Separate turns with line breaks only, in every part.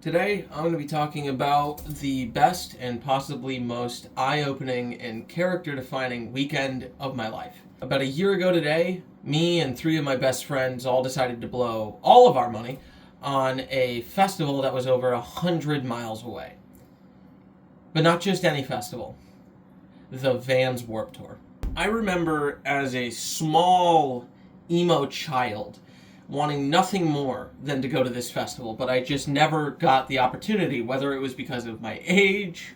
Today, I'm going to be talking about the best and possibly most eye-opening and character-defining weekend of my life. About a year ago today, me and 3 of my best friends all decided to blow all of our money on a festival that was over 100 miles away. But not just any festival. The Vans Warped Tour. I remember as a small emo child wanting nothing more than to go to this festival, but I just never got the opportunity, whether it was because of my age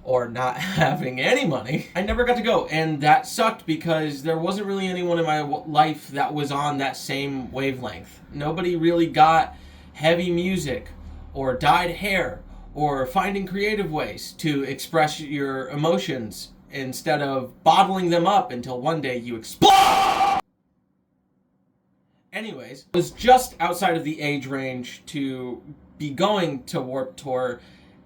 or not having any money. I never got to go, and that sucked because there wasn't really anyone in my life that was on that same wavelength. Nobody really got heavy music or dyed hair or finding creative ways to express your emotions instead of bottling them up until one day you explode! Anyways, I was just outside of the age range to be going to Warped Tour,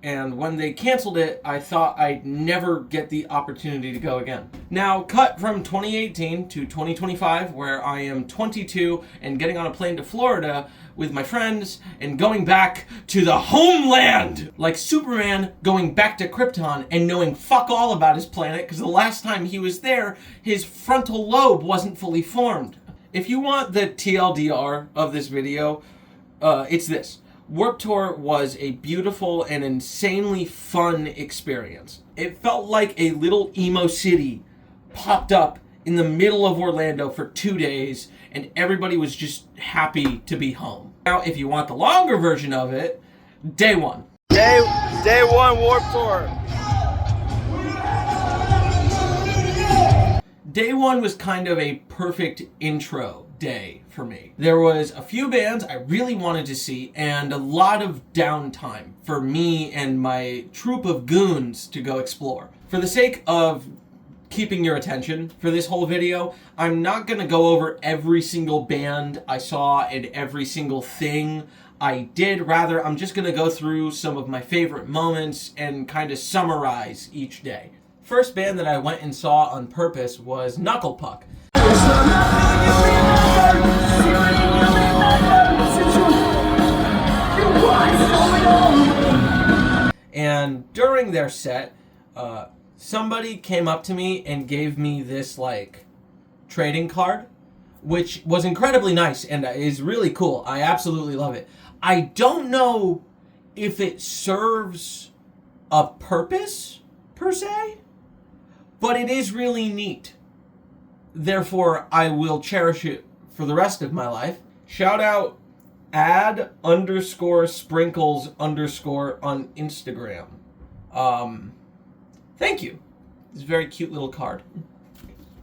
and when they canceled it, I thought I'd never get the opportunity to go again. Now, cut from 2018 to 2025, where I am 22 and getting on a plane to Florida with my friends and going back to the homeland! Like Superman going back to Krypton and knowing fuck all about his planet, because the last time he was there, his frontal lobe wasn't fully formed. If you want the TLDR of this video, it's this. Warped Tour was a beautiful and insanely fun experience. It felt like a little emo city popped up in the middle of Orlando for 2 days, and everybody was just happy to be home. Now, if you want the longer version of it, day one.
Day one Warped Tour.
Day one was kind of a perfect intro day for me. There was a few bands I really wanted to see and a lot of downtime for me and my troop of goons to go explore. For the sake of keeping your attention for this whole video, I'm not gonna go over every single band I saw and every single thing I did. Rather, I'm just gonna go through some of my favorite moments and kind of summarize each day. First band that I went and saw on purpose was Knuckle Puck. And during their set, somebody came up to me and gave me this trading card, which was incredibly nice and is really cool. I absolutely love it. I don't know if it serves a purpose per se, but it is really neat. Therefore, I will cherish it for the rest of my life. Shout out @_sprinkles_ on Instagram. Thank you. It's a very cute little card.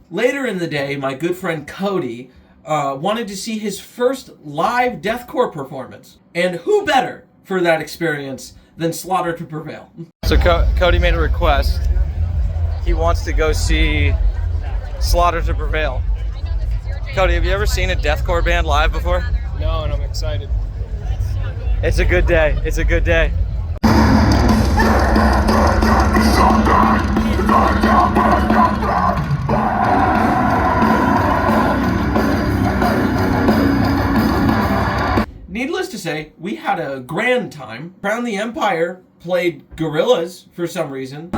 Later in the day, my good friend Cody wanted to see his first live deathcore performance. And who better for that experience than Slaughter to Prevail?
So Cody made a request. He wants to go see Slaughter to Prevail. Cody, have you ever seen a deathcore band live before?
No, and I'm excited.
It's a good day. It's a good day.
Needless to say, we had a grand time. Crown the Empire played Gorillaz for some reason.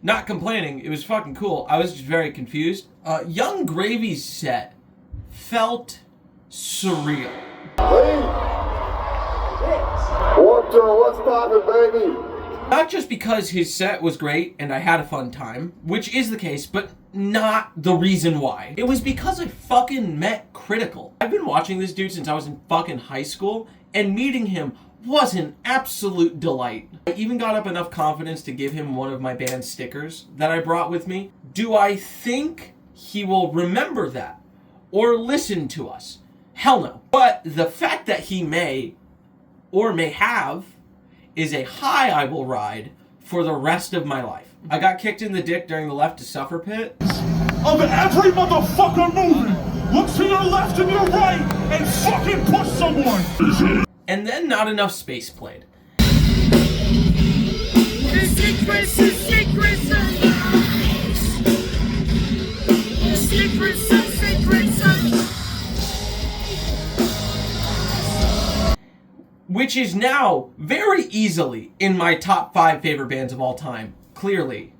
Not complaining, it was fucking cool. I was just very confused. Young Gravy's set felt surreal.
Hey! Warped Tour, what's poppin', baby?
Not just because his set was great and I had a fun time, which is the case, but not the reason why. It was because I fucking met Critical. I've been watching this dude since I was in fucking high school, and meeting him was an absolute delight. I even got up enough confidence to give him one of my band stickers that I brought with me. Do I think he will remember that or listen to us? Hell no. But the fact that he may or may have is a high I will ride for the rest of my life. I got kicked in the dick during the Left to Suffer pit.
Of every motherfucker moving, look to your left and your right and fucking push someone.
And then not enough space played.
The secrets of
which is now very easily in my top 5 favorite bands of all time, clearly.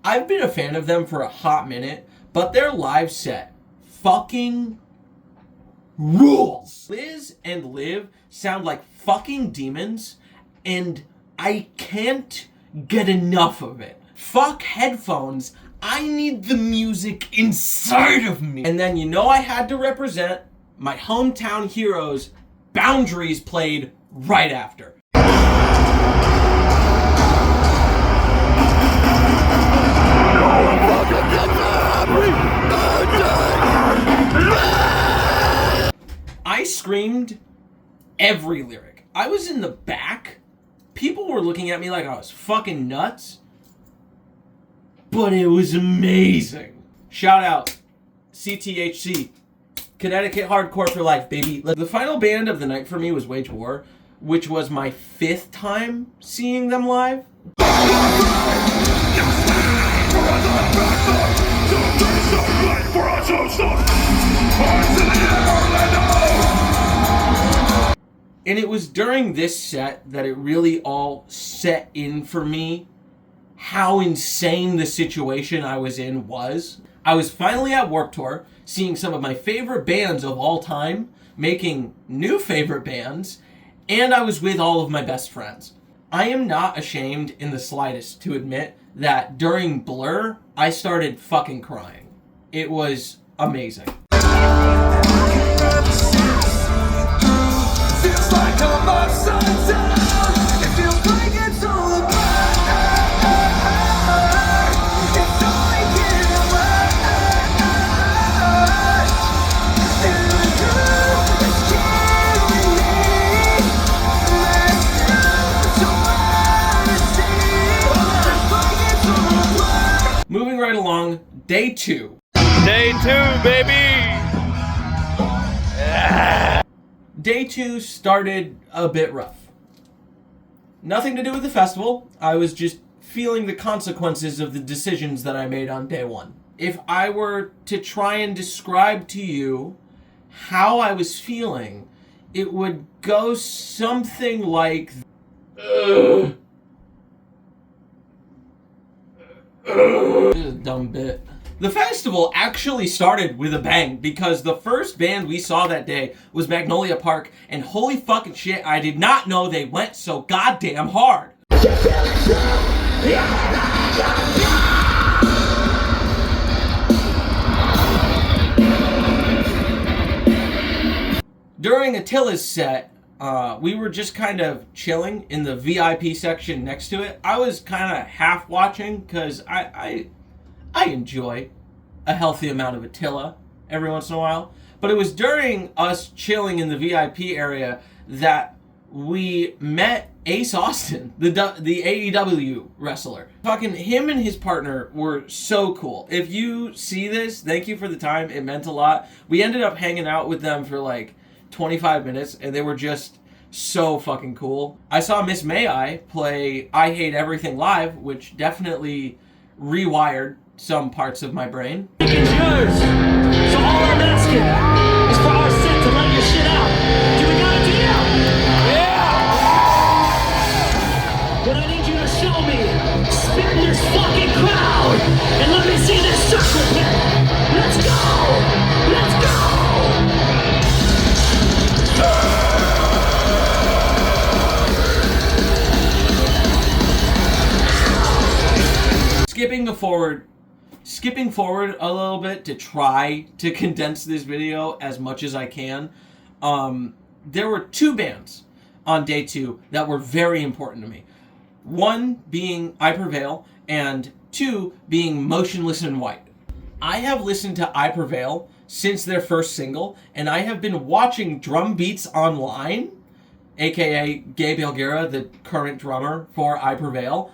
I've been a fan of them for a hot minute, but their live set fucking rules. Liz and Liv sound like fucking demons, and I can't get enough of it. Fuck headphones, I need the music inside of me. And then I had to represent my hometown heroes. Boundaries played right after. I screamed every lyric. I was in the back. People were looking at me like I was fucking nuts. But it was amazing. Shout out CTHC. Connecticut Hardcore for Life, baby. The final band of the night for me was Wage War, which was my 5th time seeing them live. And it was during this set that it really all set in for me how insane the situation I was in was. I was finally at Warped Tour, seeing some of my favorite bands of all time, making new favorite bands, and I was with all of my best friends. I am not ashamed in the slightest to admit that during Blur, I started fucking crying. It was amazing. Feels like I'm upside down. It feels like it's all about. It's all I can work. And you is killing me. Let's do what I see. Moving right along, day 2.
Day 2, baby! Yeah.
Day 2 started a bit rough. Nothing to do with the festival. I was just feeling the consequences of the decisions that I made on day 1. If I were to try and describe to you how I was feeling, it would go something like... This is a dumb bit. The festival actually started with a bang because the first band we saw that day was Magnolia Park, and holy fucking shit, I did not know they went so goddamn hard. During Attila's set, we were just kind of chilling in the VIP section next to it. I was kind of half watching because I enjoy a healthy amount of Attila every once in a while. But it was during us chilling in the VIP area that we met Ace Austin, the AEW wrestler. Fucking him and his partner were so cool. If you see this, thank you for the time. It meant a lot. We ended up hanging out with them for like 25 minutes, and they were just so fucking cool. I saw Miss May I play I Hate Everything live, which definitely rewired some parts of my brain.
It's yours. So all I'm asking is for our set to let your shit out. Do we got a deal? Yeah! Then I need you to show me. Spit in this fucking crowd and let me see this circle pit. Let's go! Let's go!
Skipping forward a little bit to try to condense this video as much as I can. There were 2 bands on day 2 that were very important to me. One being I Prevail, and 2 being Motionless in White. I have listened to I Prevail since their first single, and I have been watching Drum Beats Online, aka Gabe Elguera, the current drummer for I Prevail,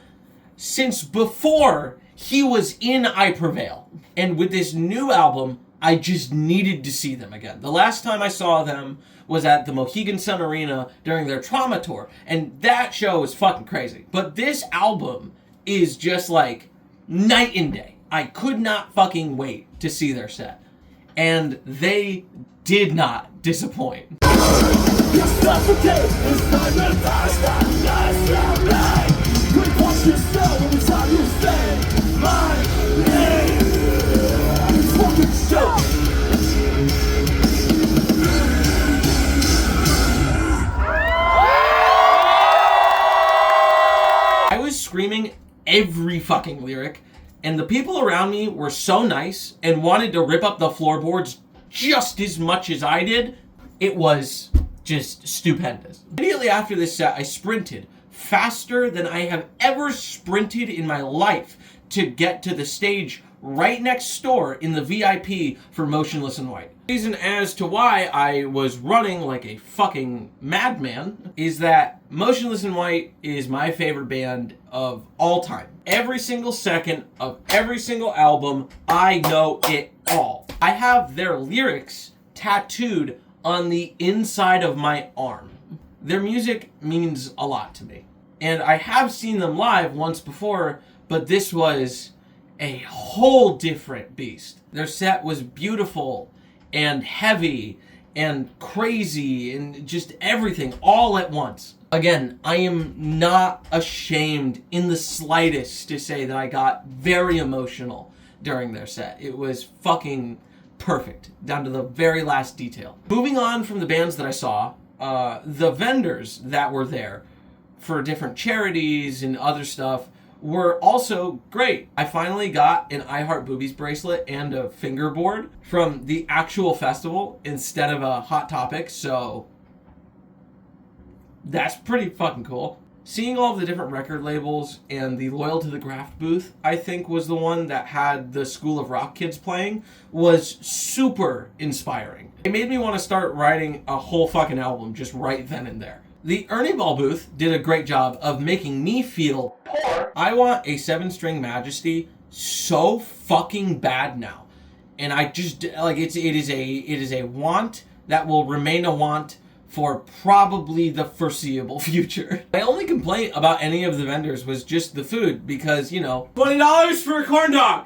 since before he was in I Prevail. And with this new album, I just needed to see them again. The last time I saw them was at the Mohegan Sun Arena during their Trauma tour, and that show was fucking crazy. But this album is just like night and day. I could not fucking wait to see their set. And they did not disappoint.
Just suffocate. It's time to burst the dust of me. Watch yourself every time you say my name. It's fucking show.
I was screaming every fucking lyric, and the people around me were so nice and wanted to rip up the floorboards just as much as I did. It was just stupendous. Immediately after this set, I sprinted faster than I have ever sprinted in my life to get to the stage right next door in the VIP for Motionless in White. The reason as to why I was running like a fucking madman is that Motionless in White is my favorite band of all time. Every single second of every single album, I know it all. I have their lyrics tattooed on the inside of my arm. Their music means a lot to me. And I have seen them live once before, but this was a whole different beast. Their set was beautiful and heavy and crazy and just everything all at once. Again, I am not ashamed in the slightest to say that I got very emotional during their set. It was fucking perfect, down to the very last detail. Moving on from the bands that I saw, the vendors that were there for different charities and other stuff were also great. I finally got an I Heart Boobies bracelet and a fingerboard from the actual festival instead of a Hot Topic, so that's pretty fucking cool. Seeing all of the different record labels and the Loyal to the Graft booth, I think was the one that had the School of Rock kids playing, was super inspiring. It made me want to start writing a whole fucking album just right then and there. The Ernie Ball booth did a great job of making me feel poor. I want a 7-string Majesty so fucking bad now. And I just, like, it is a want that will remain a want for probably the foreseeable future. My only complaint about any of the vendors was just the food because, you know, $20 for a corn dog!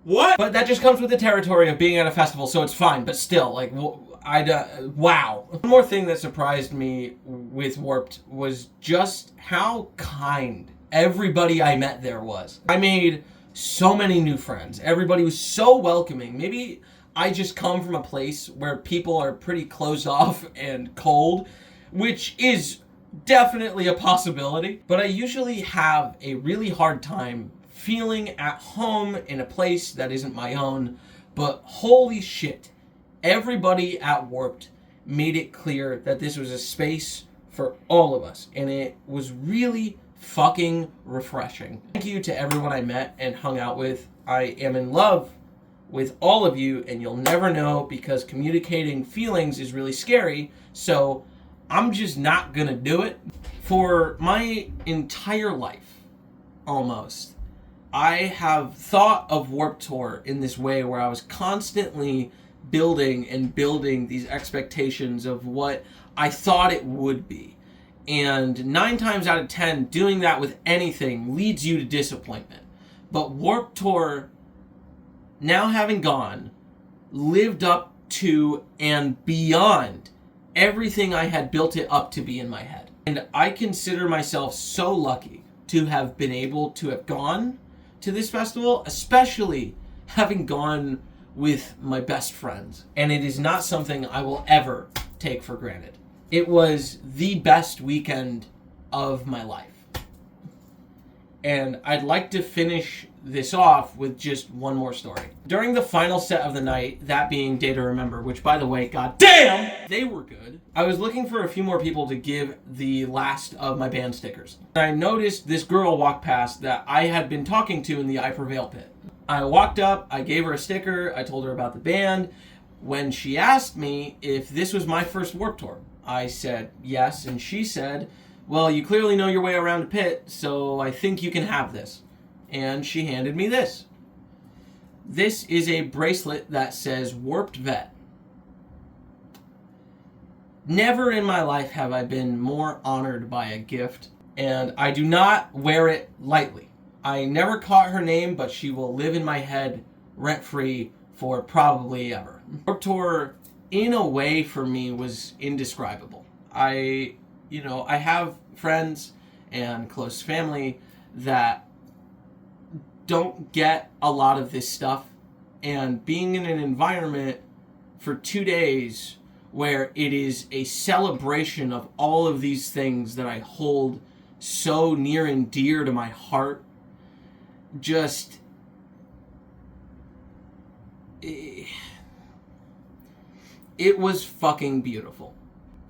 What? But that just comes with the territory of being at a festival, so it's fine. But still, like, wow. One more thing that surprised me with Warped was just how kind everybody I met there was. I made so many new friends. Everybody was so welcoming. Maybe I just come from a place where people are pretty closed off and cold, which is definitely a possibility. But I usually have a really hard time feeling at home in a place that isn't my own. But holy shit, everybody at Warped made it clear that this was a space for all of us. And it was really fucking refreshing. Thank you to everyone I met and hung out with. I am in love with all of you, and you'll never know because communicating feelings is really scary, so I'm just not gonna do it. For my entire life, almost, I have thought of Warped Tour in this way where I was constantly building and building these expectations of what I thought it would be. And 9 times out of 10, doing that with anything leads you to disappointment. But Warped Tour, now having gone, lived up to and beyond everything I had built it up to be in my head. And I consider myself so lucky to have been able to have gone to this festival, especially having gone with my best friends. And it is not something I will ever take for granted. It was the best weekend of my life. And I'd like to finish this off with just one more story. During the final set of the night, that being Day to Remember, which, by the way, god damn, they were good, I was looking for a few more people to give the last of my band stickers. I noticed this girl walk past that I had been talking to in the I Prevail pit. I walked up, I gave her a sticker, I told her about the band. When she asked me if this was my first Warped Tour, I said yes, and she said, well, you clearly know your way around a pit, so I think you can have this. And she handed me this. This is a bracelet that says Warped Vet. Never in my life have I been more honored by a gift, and I do not wear it lightly. I never caught her name, but she will live in my head rent-free for probably ever. Warped Tour, in a way, for me, was indescribable. I have friends and close family that don't get a lot of this stuff, and being in an environment for 2 days where it is a celebration of all of these things that I hold so near and dear to my heart, just it was fucking beautiful.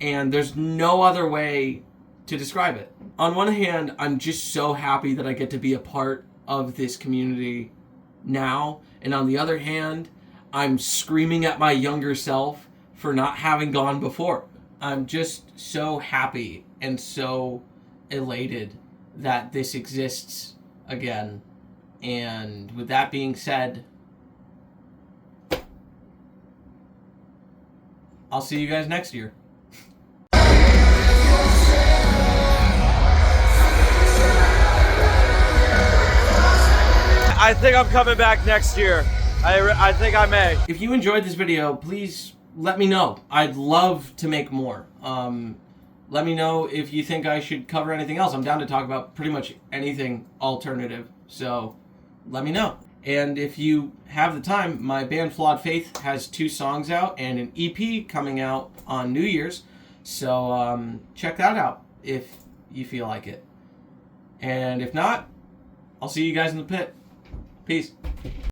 And there's no other way to describe it. On one hand, I'm just so happy that I get to be a part of this community now. And on the other hand, I'm screaming at my younger self for not having gone before. I'm just so happy and so elated that this exists again. And with that being said, I'll see you guys next year.
I think I'm coming back next year. I think I may.
If you enjoyed this video, please let me know. I'd love to make more. Let me know if you think I should cover anything else. I'm down to talk about pretty much anything alternative, so let me know. And if you have the time, my band Flawed Faith has 2 songs out and an EP coming out on New Year's, so check that out if you feel like it. And if not, I'll see you guys in the pit. Peace.